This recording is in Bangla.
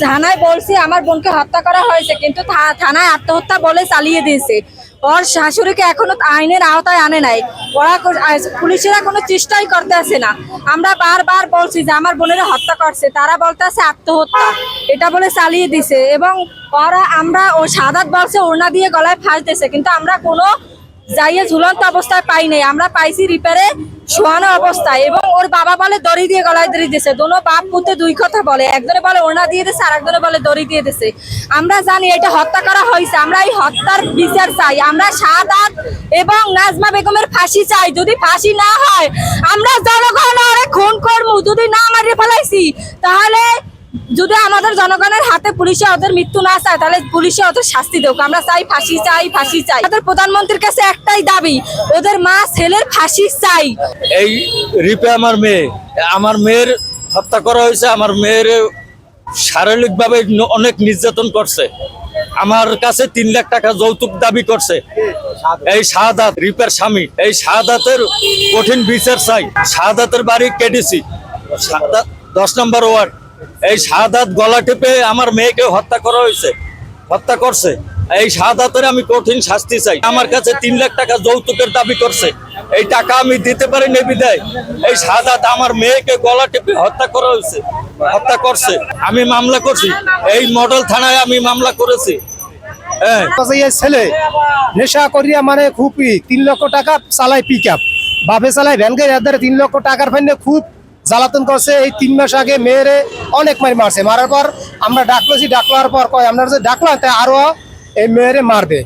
থানায় বলছি আমার বোনকে হত্যা করা হয়েছে, কিন্তু থানায় আত্মহত্যা বলে চালিয়ে দিয়েছে। ওর শাশুড়িকে এখনো আইনের আওতায় আনে নাই। ওরা পুলিশেরা কোনো চেষ্টাই করতে আসে না। আমরা বারবার বলছি যে আমার বোনের হত্যা করছে, তারা বলতে আছে আত্মহত্যা, এটা বলে চালিয়ে দিছে। এবং ও সাদাত বলছে ওড়না দিয়ে গলায় ফাঁস দিয়েছে, কিন্তু আমরা কোনো যাইয়ে ঝুলন্ত অবস্থায় পাই নাই। আমরা পাইছি রিপেয়ারে শোয়ানো অবস্থায়। এবং ওর বাবা বলে দড়ি দিয়ে গলায় দড়ি দিয়েছে। দোনো বাপ পুতে দুই কথা বলে, একজনে বলে ওড়না দিয়ে দিয়েছে আর একজনে বলে দড়ি দিয়ে দিয়েছে। আমরা জানি এটা হত্যা করা হয়েছে। আমরা এই হত্যার বিচার চাই। আমরা সাদাত এবং নাজমা বেগমের ফাঁসি চাই। যদি ফাঁসি না হয় আমরা জনগণ আরে খুন করবো। যদি না মারিয়ে ফেলাইছি, তাহলে যদি আমাদের জনগণের হাতে পুলিশে ওদের মৃত্যু না চায়, তাহলে পুলিশে ওদের শাস্তি দেব। আমরা চাই ফাঁসি চাই, ফাঁসি চাই। আমাদের প্রধানমন্ত্রীর কাছে একটাই দাবি, ওদের মা ছেলের ফাঁসি চাই। এই রিপে আমার মেয়ের হত্যা করা হয়েছে। আমার মেয়ের শারীরিকভাবে অনেক নির্যাতন করছে। আমার কাছে 3 লাখ টাকা যৌতুক দাবি করছে। এই শাহাদাত রিপের স্বামী, এই শাহাদাতের কঠিন বিচার চাই। শাহাদাতের বাড়ি কেডিসি 10 নম্বর ওয়ার্ড। এই শাহাদাত গলা টিপে আমার মেয়েকে হত্যা করছে। এই শাহাদাতের আমি কঠিন শাস্তি চাই। আমার কাছে 3 লাখ টাকা যৌতুকের দাবি করছে। এই টাকা আমি দিতে পারি না বিদায় এই শাহাদাত আমার মেয়েকে গলা টিপে হত্যা করছে। আমি মামলা করছি, এই মডেল থানায় আমি মামলা করেছি। ছেলে নেশা করিয়া মানে খুব 3 লক্ষ টাকা চালায় পিক আপ, বাপে চালায় ভ্যান গাড়ি, 3 লক্ষ টাকার ফাইনে খুব জ্বালাতন করছে। এই 3 মাস আগে মেয়েরে অনেক মারছে। মারার পর আমরা ডাকলার পর কয় আমরা যে ডাকলাম তাই আরো এই মেয়েরে মারবে।